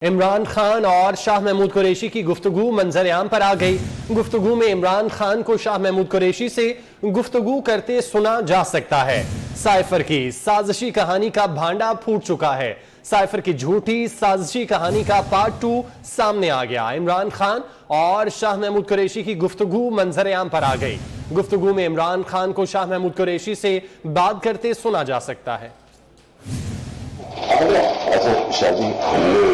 इमरान खान और शाह महमूद कुरैशी की गुफ्तगू मंजर-ए-आम पर आ गई। गुफ्तगू में इमरान खान को शाह महमूद कुरैशी से गुफ्तगू करते सुना जा सकता है। साइफर की साजिशी कहानी का भांडा फूट चुका है। साइफर की झूठी साजिशी कहानी का पार्ट 2 सामने आ गया। इमरान खान और शाह महमूद कुरैशी की गुफ्तगू मंजर-ए-आम पर आ गई। गुफ्तगू में इमरान खान को शाह महमूद कुरैशी से बात करते सुना जा सकता है। अच्छा शादी हमने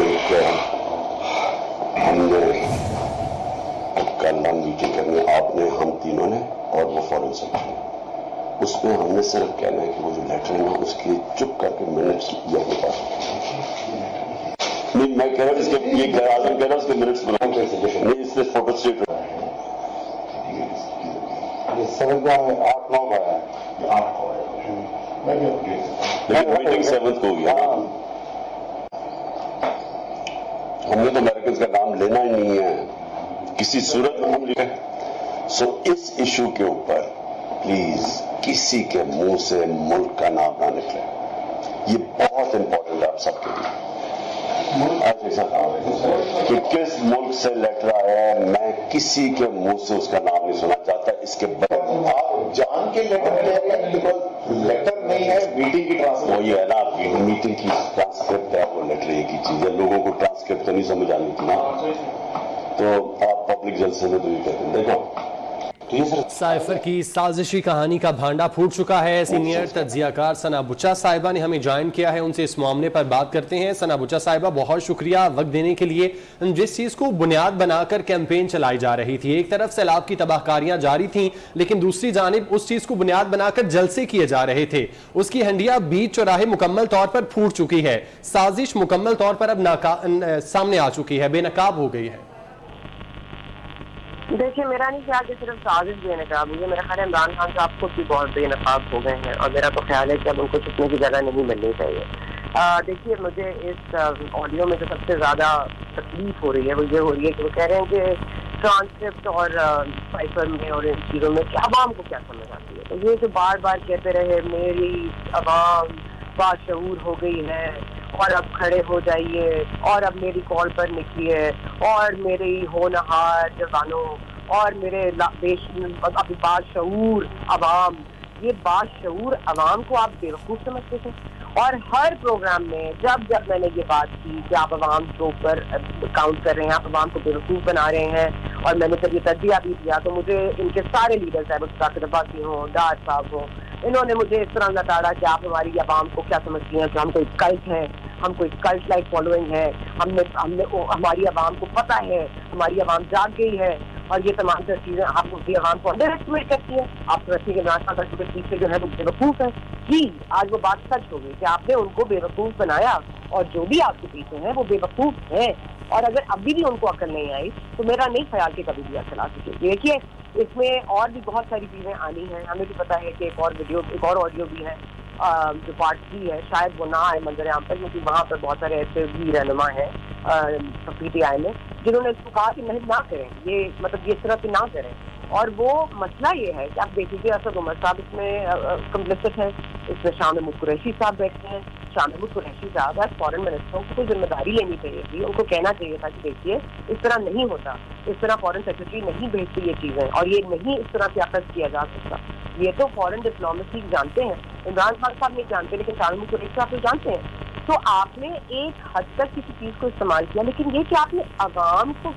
कल मीटिंग करनी आपने हम तीनों ने और वो फॉरेन सेक्रेटरी, उसमें हमने सिर्फ कहना है कि वो जो लेटर है ना उसकी चुप करके मिनट्स ये अपने पास नहीं। मैं कह रहा हूँ इसके ये आजम कह रहा हूँ उसके मिनट्स बनाऊँ नहीं, इससे फोटो स्टेट 8-9 मीटिंग 7 को हुई। हमने तो अमेरिकन का नाम लेना ही नहीं है किसी सूरत में हम लिखे। सो इस इशू के ऊपर प्लीज किसी के मुंह से मुल्क का नाम ना निकले। ये बहुत इंपॉर्टेंट है आप सबके लिए। कि किस मुल्क से लेटर आया है, मैं किसी के मुंह से उसका नाम नहीं सुना चाहता। इसके आप जान के लेटर लेटर नहीं है, मीटिंग की ट्रांसक्रिप्ट। वही है ना, आपकी मीटिंग की ट्रांसक्रिप्ट है, वो लेटर एक ही चीज है। लोगों को ट्रांसक्रिप्ट तो नहीं समझ आनी थी ना, तो आप पब्लिक जलसे में तो ये कहते हैं। देखो तो ये साइफर की साजिशी कहानी का भांडा फूट चुका है। सीनियर तज्जियाकार सना बुच्चा साहिबा ने हमें ज्वाइन किया है, उनसे इस मामले पर बात करते हैं। सना बुच्चा साहिबा, बहुत शुक्रिया वक्त देने के लिए। जिस चीज को बुनियाद बनाकर कैंपेन चलाई जा रही थी, एक तरफ सैलाब की तबाहकारियां जारी थी, लेकिन दूसरी जानिब उस चीज को बुनियाद बनाकर जलसे किए जा रहे थे, उसकी हंडिया बीच चौराहे मुकम्मल तौर पर फूट चुकी है। साजिश मुकम्मल तौर पर अब सामने आ चुकी है, बेनकाब हो गई है। देखिए, मेरा नहीं ख्याल कि सिर्फ साजिश बेनकाब हुई है। मेरा ख्याल है इमरान खान साहब खुद भी बहुत बेनकाब हो गए हैं और मेरा तो ख्याल है कि अब उनको छुपने की जगह नहीं मिलनी चाहिए। देखिए, मुझे इस ऑडियो में जो सबसे ज़्यादा तकलीफ हो रही है वो ये हो रही है कि वो कह रहे हैं कि ट्रांसक्रिप्ट और साइफर में और इन चीज़ों में कि अवाम को क्या समझ आती है। तो ये जो बार बार कहते रहे मेरी अवाम बाशऊर हो गई है और अब खड़े हो जाइए और अब मेरी कॉल पर निकलिए और मेरी होनहार जवानों और मेरे अभी बाशऊर अवाम, ये बाशऊर अवाम को आप बेवकूफ़ समझते थे। और हर प्रोग्राम में जब जब मैंने ये बात की कि आप अवाम के ऊपर काउंट कर रहे हैं, आप अवाम को बेवकूफ़ बना रहे हैं, और मैंने जब ये तज्जिया भी दिया तो मुझे इनके सारे लीडर साहब, डॉक्टर अब्बासी हों, डार साहब हों, इन्होंने मुझे इस तरह लताड़ा कि आप हमारी अवाम को क्या समझती हैं कि हम कोई कल्ट हैं, हम कोई कल्ट लाइक फॉलोइंग है, हमने हमारी अवाम को पता है, हमारी अवाम जाग गई है, और ये तमाम चीज़ें आप उसकी अवाम को अंडर एस्टिमेट करती हैं। आप समझती हैं कि इमरान खान के पीछे जो है वो बेवकूफ़ है। जी, आज वो बात सच हो गई कि आपने उनको बेवकूफ़ बनाया और जो भी आपके पीछे हैं वो बेवकूफ़ हैं। और अगर अभी भी उनको अकल नहीं आई तो मेरा नहीं ख्याल कि कभी भी अकल आ सकेगी। देखिए, इसमें और भी बहुत सारी चीज़ें आनी हैं। हमें भी पता है कि एक और ऑडियो भी है जो पार्ट 3 है, शायद वो ना आए मंजर आम पर, क्योंकि वहाँ पर बहुत सारे ऐसे भी रहनुमा हैं PTI में जिन्होंने इसको कहा कि नहीं ना करें, ये मतलब ये इस तरह से ना करें। और वो मसला ये है कि आप देखिए असद उमर साहब इसमें कम्प्लिसिट है, इसमें शाह महमूद कुरैशी साहब बैठे हैं। शाह महमूद कुरैशी साहब एज फॉरेन मिनिस्टर को कोई जिम्मेदारी लेनी चाहिए थी, उनको कहना चाहिए था कि देखिए इस तरह नहीं होता, इस तरह फॉरेन सेक्रेटरी नहीं भेजती ये चीज़ें, और ये नहीं इस तरह से अफेक्ट किया जा सकता। ये तो फॉरेन डिप्लोमेसी जानते हैं, इमरान खान साहब नहीं जानते, लेकिन शाह महमूद कुरैशी साहब तो जानते हैं। तो आपने एक हद तक किसी चीज़ को इस्तेमाल किया, लेकिन ये कि आपने अवाम को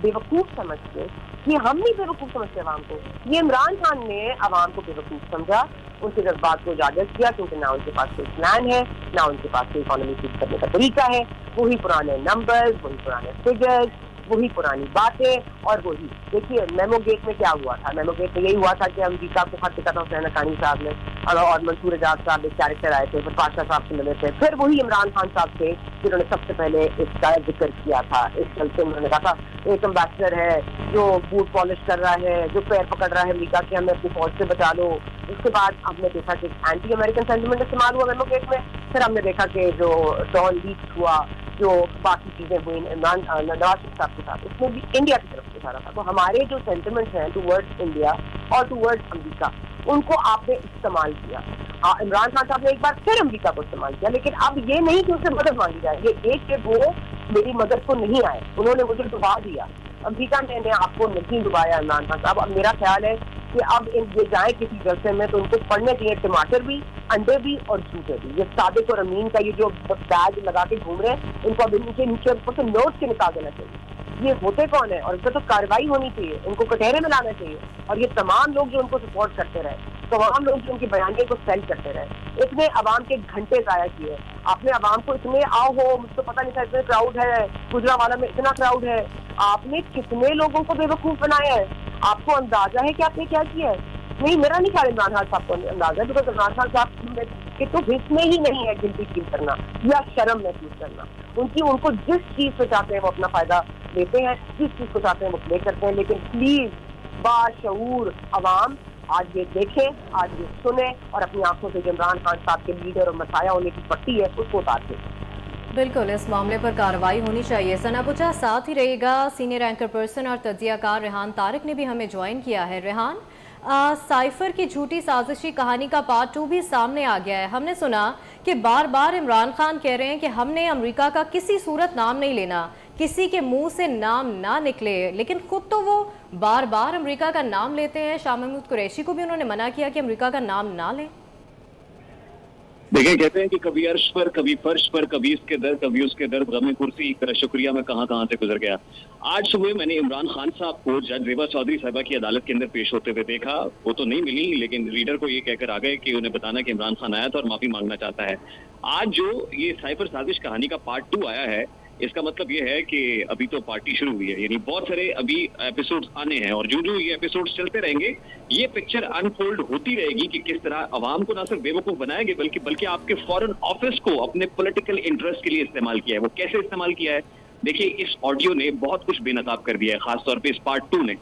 बेवकूफ़ समझ के, ये हम नहीं बेवकूफ़ समझते अवाम को, ये इमरान खान ने अवाम को बेवकूफ़ समझा, उनके जज्बात को उजागर किया, क्योंकि ना उनके पास कोई प्लान है, ना उनके पास कोई इकोनॉमी ठीक करने का तरीका है। वही पुराने नंबर्स, वही पुराने फिगर्स, वही पुरानी बातें। और वही देखिए मेमो गेट में क्या हुआ था। मेमो गेट में यही हुआ था कि अमरीका को खत लिखा था हुसैन हक्कानी साहब ने, और मंसूर एजाज साहब एक कैरेक्टर आए थे, फिर पाशा साहब से मिले थे, फिर वही इमरान खान साहब थे जिन्होंने सबसे पहले इसका जिक्र किया था। इस चलते उन्होंने कहा था एक एम्बेसडर है जो बूट पॉलिश कर रहा है, जो पैर पकड़ रहा है अमरीका के, हमें अपनी फौज से बचा लो। उसके बाद हमने देखा कि एंटी अमेरिकन सेंटिमेंट इस्तेमाल हुआ मेमो गेट में। फिर हमने देखा कि जो डॉन लीक्स हुआ, जो बाकी चीज़ें हुई इमरान नवाज शरीफ साहब के साथ, उसमें भी इंडिया की तरफ से सारा था। तो हमारे जो सेंटिमेंट्स हैं टूवर्ड्स इंडिया और टूवर्ड्स अमरीका, उनको आपने इस्तेमाल किया। इमरान खान साहब ने एक बार फिर अमरीका को इस्तेमाल किया, लेकिन अब ये नहीं कि उससे मदद मांगी जाए। ये एक कि वो मेरी मदद को नहीं आए, उन्होंने मुझे डुबा दिया। अमेरिका ने आपको नहीं डुबाया इमरान खान साहब। अब मेरा ख्याल है कि अब ये जाए किसी जलसे में तो उनको पढ़ने चाहिए टमाटर भी, अंडे भी और जूते भी। ये सादिक और अमीन का ये जो बैग लगा के घूम रहे हैं, इनको अभी नीचे ऊपर से नोट के निकाल देना चाहिए। ये होते कौन है और इस पर तो कार्रवाई होनी चाहिए, इनको कटहरे में लाना चाहिए। और ये तमाम लोग जो उनको सपोर्ट करते रहे, तमाम लोग जो उनकी बयानियों को सेल करते रहे, इतने अवाम के घंटे जाया किए। आपने अवाम को इतने आओ हो, मुझको पता नहीं था इतने क्राउड है, गुजरावाला में इतना क्राउड है, आपने कितने लोगों को बेवकूफ बनाया है? आपको अंदाजा है कि आपने क्या किया है? नहीं, मेरा नहीं ख्याल इमरान खान साहब को अंदाजा है, बिकॉज इमरान खान साहब के तो हिस्से ही नहीं है गिल्टी फील करना या शर्म महसूस करना। उनको जिस चीज से चाहते हैं वो अपना फायदा लेते हैं, जिस चीज को चाहते हैं वो प्ले करते हैं। लेकिन प्लीज बाशऊर अवाम आज ये देखें, आज ये सुने और अपनी आंखों से जो इमरान खान साहब के लीडर और मसाया होने की पट्टी है उसको उतार दें। बिल्कुल, इस मामले पर कार्रवाई होनी चाहिए। सना बुचा साथ ही रहेगा। सीनियर एंकर पर्सन और तज्जियाकार रेहान तारिक ने भी हमें ज्वाइन किया है। रेहान, साइफर की झूठी साजिशी कहानी का पार्ट 2 भी सामने आ गया है। हमने सुना कि बार बार इमरान खान कह रहे हैं कि हमने अमेरिका का किसी सूरत नाम नहीं लेना, किसी के मुंह से नाम ना निकले, लेकिन खुद तो वो बार बार अमेरिका का नाम लेते हैं। शाह महमूद कुरैशी को भी उन्होंने मना किया कि अमेरिका का नाम ना लें। देखिए, कहते हैं कि कभी अर्श पर, कभी फर्श पर, कभी इसके दर, कभी उसके दर, गमे कुर्सी, शुक्रिया में कहां कहां से गुजर गया। आज सुबह मैंने इमरान खान साहब को जज ज़ेबा चौधरी साहिबा की अदालत के अंदर पेश होते हुए देखा। वो तो नहीं मिली, लेकिन रीडर को ये कहकर आ गए कि उन्हें बताना कि इमरान खान आया था और माफी मांगना चाहता है। आज जो ये साइफर साजिश कहानी का पार्ट 2 आया है, इसका मतलब ये है कि अभी तो पार्टी शुरू हुई है, यानी बहुत सारे अभी एपिसोड्स आने हैं और जो जो ये एपिसोड्स चलते रहेंगे, ये पिक्चर अनफोल्ड होती रहेगी कि किस तरह अवाम को ना सिर्फ बेवकूफ बनाएंगे बल्कि आपके फॉरेन ऑफिस को अपने पॉलिटिकल इंटरेस्ट के लिए इस्तेमाल किया है। वो कैसे इस्तेमाल किया है? देखिए, इस ऑडियो ने बहुत कुछ बेनकाब कर दिया है, खासतौर पर इस पार्ट 2 ने।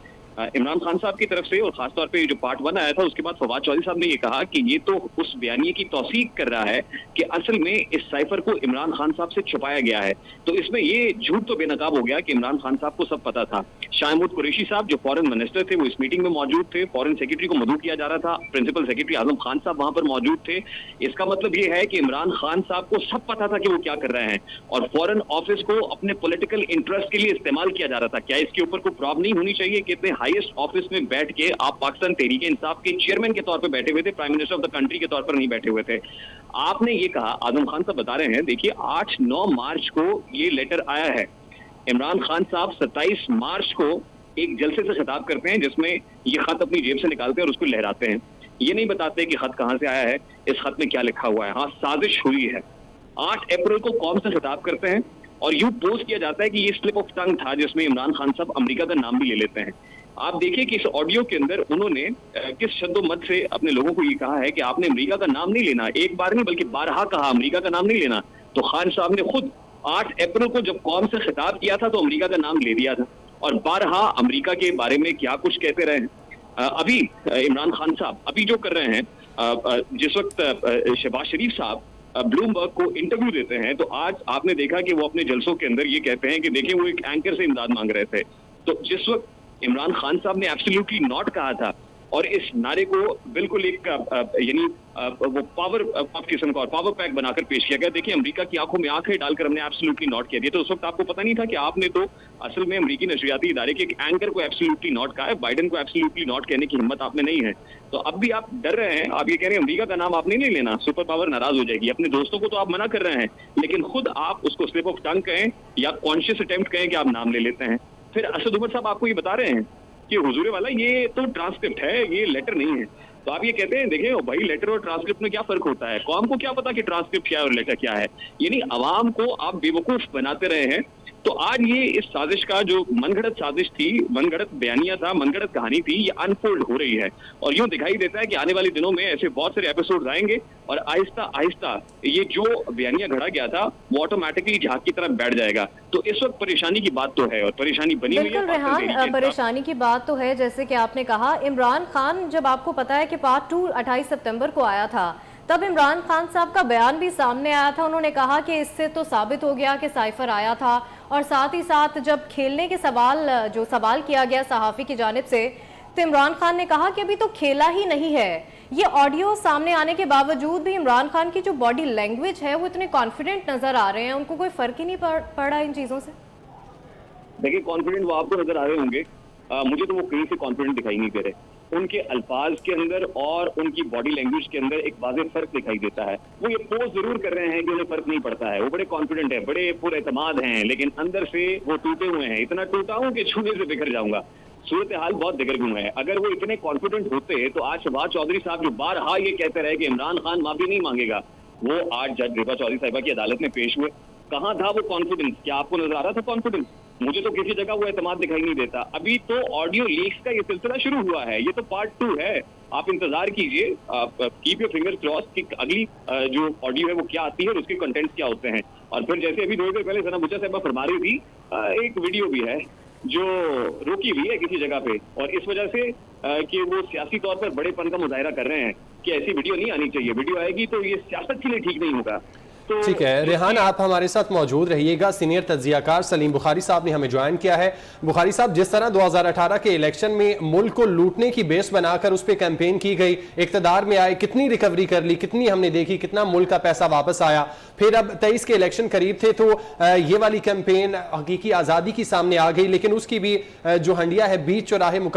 इमरान खान साहब की तरफ से और खासतौर पे जो पार्ट 1 आया था उसके बाद फवाद चौधरी साहब ने ये कहा कि ये तो उस बयानिए की तौसीक कर रहा है कि असल में इस साइफर को इमरान खान साहब से छुपाया गया है। तो इसमें ये झूठ तो बेनकाब हो गया कि इमरान खान साहब को सब पता था। शाह महमूद कुरैशी साहब जो फॉरेन मिनिस्टर थे वो इस मीटिंग में मौजूद थे, फॉरेन सेक्रेटरी को मदऊ किया जा रहा था, प्रिंसिपल सेक्रेटरी आजम खान साहब वहां पर मौजूद थे। इसका मतलब ये है कि इमरान खान साहब को सब पता था कि वो क्या कर रहे हैं और फॉरेन ऑफिस को अपने पॉलिटिकल इंटरेस्ट के लिए इस्तेमाल किया जा रहा था। क्या इसके ऊपर कोई प्रॉब्लम नहीं होनी चाहिए कि इतने हाईएस्ट ऑफिस में बैठ के आप पाकिस्तान तहरीक इंसाफ के चेयरमैन के तौर पर बैठे हुए थे, prime minister of the country के तौर पर नहीं बैठे हुए थे। आपने ये कहा, आजम खान साहब बता रहे हैं, देखिए 8-9 मार्च को ये लेटर आया है। इमरान खान साहब 27 मार्च को एक जलसे से खिताब करते हैं जिसमें ये खत अपनी जेब से निकालते हैं और उसको लहराते हैं। ये नहीं बताते कि खत कहां से आया है, इस खत में क्या लिखा हुआ है। हाँ, साजिश हुई है। 8 अप्रैल को कौम से खिताब करते हैं और यूं पोस्ट किया जाता है कि ये स्लिप ऑफ टंग था जिसमें इमरान खान साहब अमेरिका का नाम भी ले लेते हैं। आप देखिए कि इस ऑडियो के अंदर उन्होंने किस शब्दों से अपने लोगों को ये कहा है कि आपने अमेरिका का नाम नहीं लेना। एक बार नहीं बल्कि 12 कहा अमेरिका का नाम नहीं लेना। तो खान साहब ने खुद 8 अप्रैल को जब कौम से खिताब किया था तो अमेरिका का नाम ले दिया था और 12 अमेरिका के बारे में क्या कुछ कहते रहे हैं। अभी इमरान खान साहब अभी जो कर रहे हैं, जिस वक्त शहबाज शरीफ साहब ब्लूमबर्ग को इंटरव्यू देते हैं तो आज आपने देखा कि वो अपने जलसों के अंदर ये कहते हैं कि देखिए वो एक एंकर से इमदाद मांग रहे थे। तो जिस वक्त इमरान खान साहब ने एब्सोल्युटली नॉट कहा था और इस नारे को बिल्कुल एक यानी वो पावर किस्म का और पावर पैक बनाकर पेश किया गया। देखिए, अमेरिका की आंखों में आंखें डालकर हमने एब्सोल्युटली नॉट कह दिया। तो उस वक्त आपको पता नहीं था कि आपने तो असल में अमेरिकी नशरियाती इदारे के एक एंकर को एब्सोल्युटली नॉट कहा है। बाइडेन को एब्सोल्युटली नॉट कहने की हिम्मत आप में नहीं है। तो अब भी आप डर रहे हैं, आप ये कह रहे हैं अमेरिका का नाम आपने नहीं लेना, सुपर पावर नाराज हो जाएगी। अपने दोस्तों को तो आप मना कर रहे हैं लेकिन खुद आप उसको स्लिप ऑफ टंग कहें या कॉन्शियस अटेम्प्ट कहें कि आप नाम ले लेते हैं। फिर असद उमर साहब आपको ये बता रहे हैं कि हुजूर वाला ये तो ट्रांसक्रिप्ट है, ये लेटर नहीं है। तो आप ये कहते हैं देखिए भाई, लेटर और ट्रांसक्रिप्ट में क्या फर्क होता है? कौम को क्या पता कि ट्रांसक्रिप्ट क्या है और लेटर क्या है? यानी अवाम को आप बेवकूफ बनाते रहे हैं। तो आज ये इस साजिश का जो मनगढ़ंत साजिश थी, मनगढ़ंत बयानिया था, मनगढ़ंत कहानी थी, ये अनफोल्ड हो रही है और यूं दिखाई देता है कि आने वाले दिनों में ऐसे बहुत सारे एपिसोड आएंगे और आहिस्ता आहिस्ता ये जो बयानिया घड़ा गया था वो ऑटोमेटिकली झाग की तरफ बैठ जाएगा। तो इस वक्त परेशानी की बात तो है और परेशानी बनी हुई है। बिल्कुल रेहान, परेशानी की बात तो है। जैसे कि आपने कहा, इमरान खान, जब आपको पता है कि पार्ट 2 28 सितंबर को आया था, तब इमरान खान साहब का बयान भी सामने आया था। उन्होंने कहा कि इससे तो साबित हो गया कि साइफर आया था और साथ ही साथ जब खेलने के सवाल किया गया सहाफ़ी की जानिब से तो इमरान खान ने कहा कि अभी तो खेला ही नहीं है। ये ऑडियो सामने आने के बावजूद भी इमरान खान की जो बॉडी लैंग्वेज है वो इतने कॉन्फिडेंट नजर आ रहे हैं, उनको कोई फर्क ही नहीं पड़ा इन चीजों से। देखिए, कॉन्फिडेंट वो आपको नजर आ रहे होंगे, मुझे तो वो कहीं से कॉन्फिडेंट दिखाई नहीं दे रहे। उनके अल्फाज के अंदर और उनकी बॉडी लैंग्वेज के अंदर एक वाज़ेह फर्क दिखाई देता है। वो ये पोज जरूर कर रहे हैं कि उन्हें फर्क नहीं पड़ता है, वो बड़े कॉन्फिडेंट है, बड़े पुरएतमाद हैं, लेकिन अंदर से वो टूटे हुए हैं। इतना टूटा हूं कि छूने से बिखर जाऊंगा। सूरत हाल बहुत दिगरगुम है। अगर वो इतने कॉन्फिडेंट होते तो आज शहबाज चौधरी साहब जो बारहा ये कहते रहे कि इमरान खान माफी नहीं मांगेगा, वो आज जज ज़ेबा चौधरी साहिबा की अदालत में पेश हुए। कहाँ था वो कॉन्फिडेंस? क्या आपको नजर आ रहा था कॉन्फिडेंस? मुझे तो किसी जगह वो एतमाद दिखाई नहीं देता। अभी तो ऑडियो लीक्स का ये सिलसिला शुरू हुआ है, ये तो पार्ट 2 है। आप इंतजार कीजिए, कीप योर फिंगर क्रॉस कि अगली जो ऑडियो है वो क्या आती है और उसके कंटेंट्स क्या होते हैं। और फिर जैसे अभी 2 देर पहले सना बुच्चा साहिबा फरमा रही थी, एक वीडियो भी है जो रोकी हुई है किसी जगह पे, और इस वजह से कि वो सियासी तौर पर बड़ेपन का मुजाहिरा कर रहे हैं कि ऐसी वीडियो नहीं आनी चाहिए, वीडियो आएगी तो ये सियासत के लिए ठीक नहीं होगा। तो ठीक है रेहान, आप हमारे साथ मौजूद रहिएगा। सीनियर तज्जियाकार सलीम बुखारी साहब ने हमें ज्वाइन किया है। बुखारी साहब, जिस तरह 2018 के इलेक्शन में मुल्क को लूटने की बेस बनाकर उस पर कैंपेन की गई, इक्तदार में आए, कितनी रिकवरी कर ली, कितनी हमने देखी, कितना मुल्क का पैसा वापस आया, फिर अब 23 के इलेक्शन करीब थे तो ये वाली कैंपेन हकीकी आज़ादी की सामने आ गई, लेकिन उसकी भी जो हंडिया है बीच चौराहे